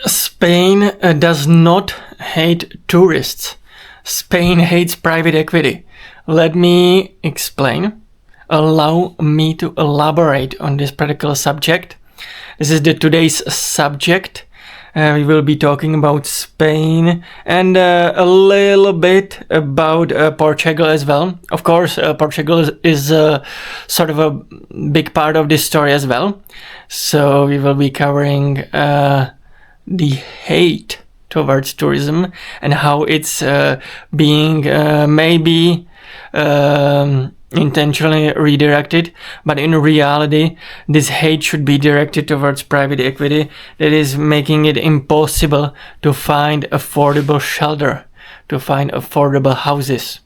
Spain does not hate tourists. Spain hates private equity. Let me explain. Allow me to elaborate on this particular subject. This is today's subject. We will be talking about Spain and a little bit about Portugal as well. Of course, Portugal is sort of a big part of this story as well. So we will be covering the hate towards tourism and how it's being maybe intentionally redirected, but in reality this hate should be directed towards private equity that is making it impossible to find affordable shelter, to find affordable houses,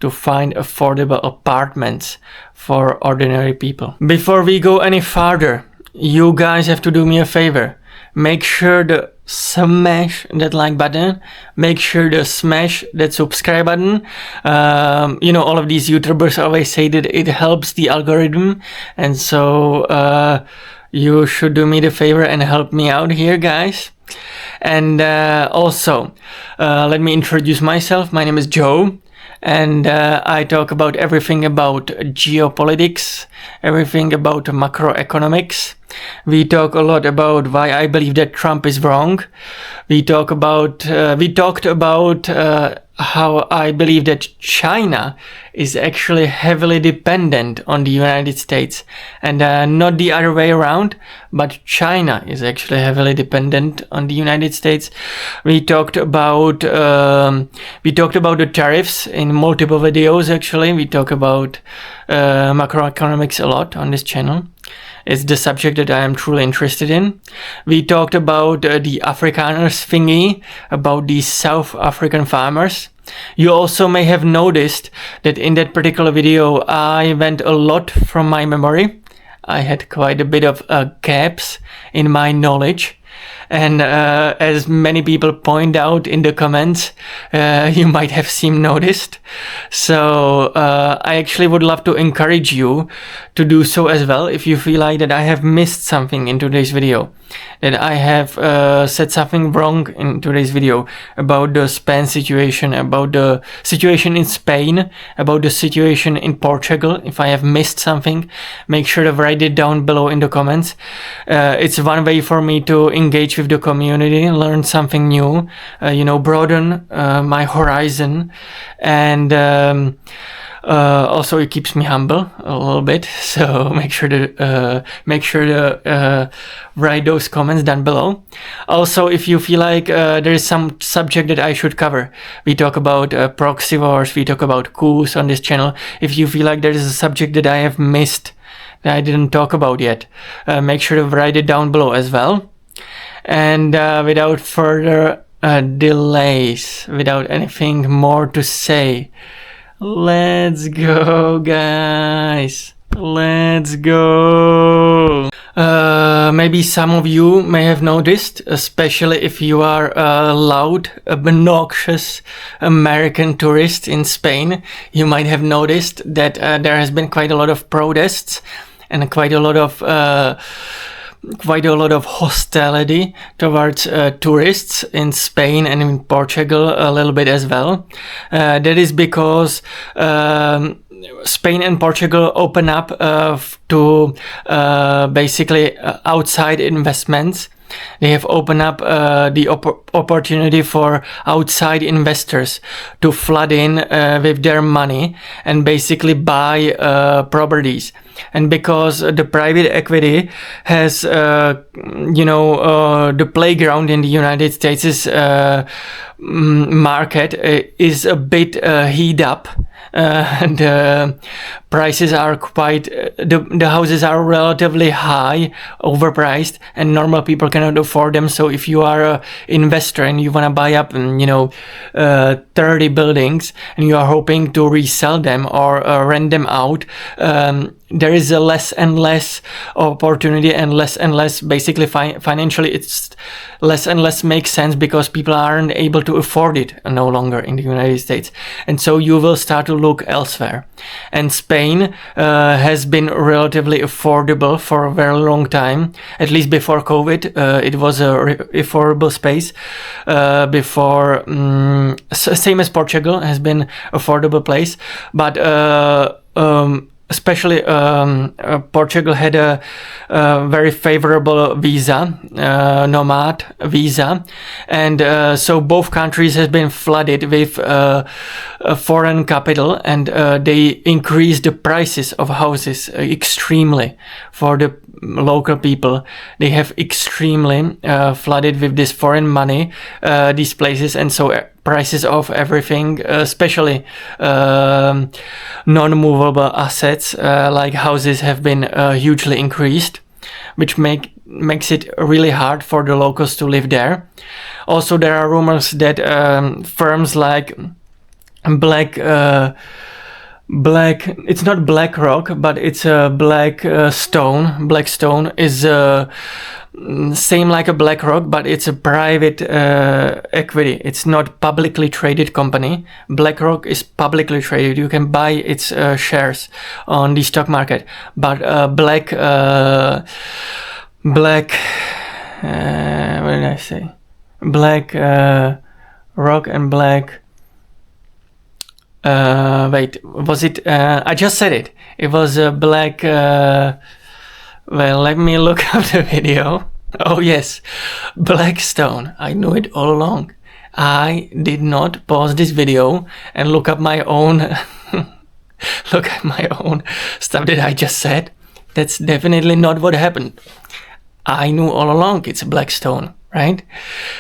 to find affordable apartments for ordinary people. Before we go any farther, you guys have to do me a favor. Make sure to smash that like button, make sure to smash that subscribe button. All of these YouTubers always say that it helps the algorithm, and so you should do me the favor and help me out here, guys. And also, let me introduce myself. My name is Joe, and I talk about everything about geopolitics, everything about macroeconomics. We talk a lot about why I believe that Trump is wrong. We talked about how I believe that China is actually heavily dependent on the United States, and not the other way around, but China is actually heavily dependent on the United States. We talked about the tariffs in multiple videos. Actually, we talk about macroeconomics a lot on this channel. It's the subject that I am truly interested in. We talked about the Afrikaners thingy, about the South African farmers. You also may have noticed that in that particular video I went a lot from my memory. I had quite a bit of gaps in my knowledge. And as many people point out in the comments, you might have noticed. So I actually would love to encourage you to do so as well if you feel like that I have missed something in today's video, that I have said something wrong in today's video about the Spain situation, about the situation in Spain, about the situation in Portugal. If I have missed something, make sure to write it down below in the comments. It's one way for me to engage with the community, learn something new, broaden my horizon, and also it keeps me humble a little bit. So make sure to write those comments down below. Also, if you feel like there is some subject that I should cover, we talk about proxy wars, we talk about coups on this channel. If you feel like there is a subject that I have missed, that I didn't talk about yet, make sure to write it down below as well. And without further delays, without anything more to say, let's go, guys. Let's go. Maybe some of you may have noticed, especially if you are a loud, obnoxious American tourist in Spain, you might have noticed that there has been quite a lot of protests and quite a lot of hostility towards tourists in Spain and in Portugal a little bit as well. That is because Spain and Portugal open up to basically outside investments. They have opened up the opportunity for outside investors to flood in with their money and basically buy properties. And because the private equity has, the playground in the United States market is a bit heated up. The prices are the houses are relatively high, overpriced, and normal people cannot afford them. So if you are an investor and you want to buy up 30 buildings and you are hoping to resell them or rent them out, there is a less and less opportunity and less basically financially it's less and less makes sense because people aren't able to afford it no longer in the United States, and so you will start to look elsewhere. And Spain has been relatively affordable for a very long time, at least before COVID. It was a affordable space before, same as Portugal has been affordable place, but especially Portugal had a very favorable visa, nomad visa, and so both countries have been flooded with foreign capital, and they increased the prices of houses extremely for the local people. They have extremely flooded with this foreign money, these places, and so prices of everything, especially non-movable assets like houses, have been hugely increased, which makes it really hard for the locals to live there. Also, there are rumors that firms like it's not BlackRock, but it's a Blackstone. Blackstone is same like a BlackRock, but it's a private equity. It's not publicly traded company. BlackRock is publicly traded. You can buy its shares on the stock market. But what did I say? BlackRock and wait, was it? I just said it. It was a Black. Well, let me look up the video. Oh yes, Blackstone. I knew it all along. I did not pause this video and look at my own stuff that I just said. That's definitely not what happened. I knew all along it's Blackstone, right?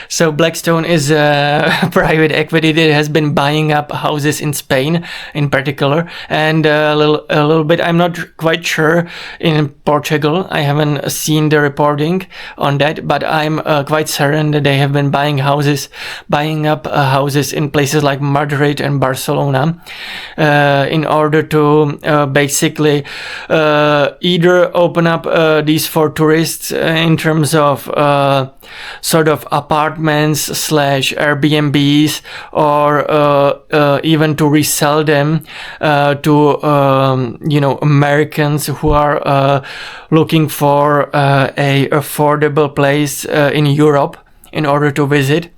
So Blackstone is a private equity that has been buying up houses in Spain in particular, and a little bit, I'm not quite sure in Portugal. I haven't seen the reporting on that, but I'm quite certain that they have been buying up houses in places like Madrid and Barcelona in order to basically either open up these for tourists in terms of sort of apartments / Airbnbs, or even to resell them to Americans who are looking for a affordable place in Europe in order to visit.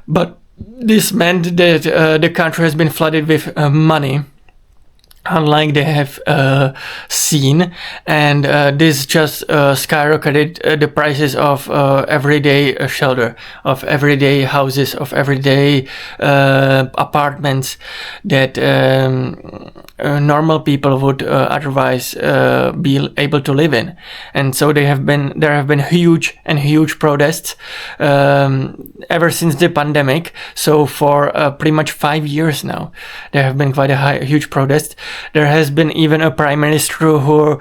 But this meant that the country has been flooded with money, unlike they have seen, and this just skyrocketed the prices of everyday shelter, of everyday houses, of everyday apartments that normal people would otherwise be able to live in. And so there have been huge protests ever since the pandemic. So for pretty much 5 years now, there have been quite huge protests. There has been even a prime minister who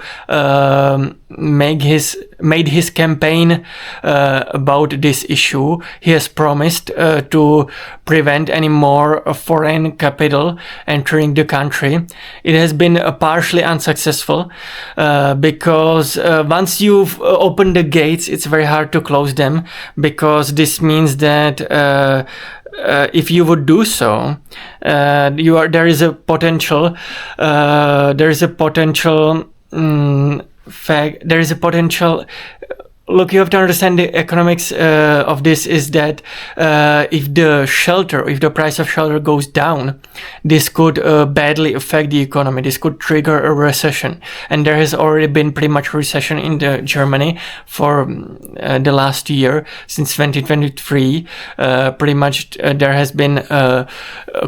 made his campaign about this issue. He has promised to prevent any more foreign capital entering the country. It has been partially unsuccessful because once you've opened the gates, it's very hard to close them, because this means that if you would do so, there is a potential look, you have to understand the economics of this is that if the price of shelter goes down, this could badly affect the economy. This could trigger a recession, and there has already been pretty much recession in Germany for the last year. Since 2023, pretty much there has been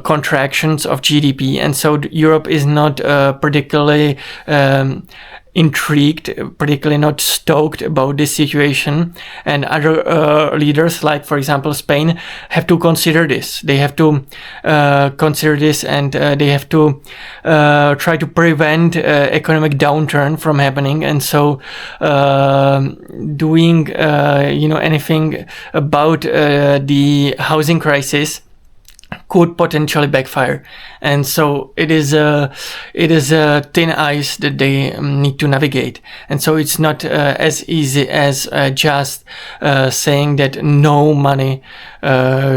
contractions of GDP, and so Europe is not particularly intrigued, particularly not stoked about this situation. And other leaders, like for example Spain, have to consider this. They have to consider this, and they have to try to prevent economic downturn from happening. And so doing anything about the housing crisis could potentially backfire. And so it is a thin ice that they need to navigate. And so it's not as easy as just saying that no money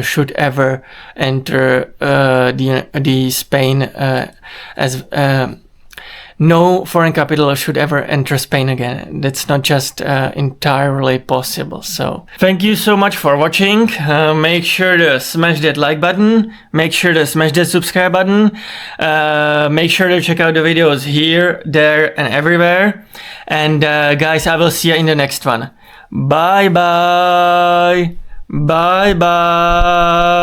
should ever enter the Spain as no foreign capital should ever enter Spain again. That's not just entirely possible. So thank you so much for watching. Make sure to smash that like button. Make sure to smash that subscribe button. Make sure to check out the videos here, there, and everywhere. And guys, I will see you in the next one. Bye bye. Bye bye.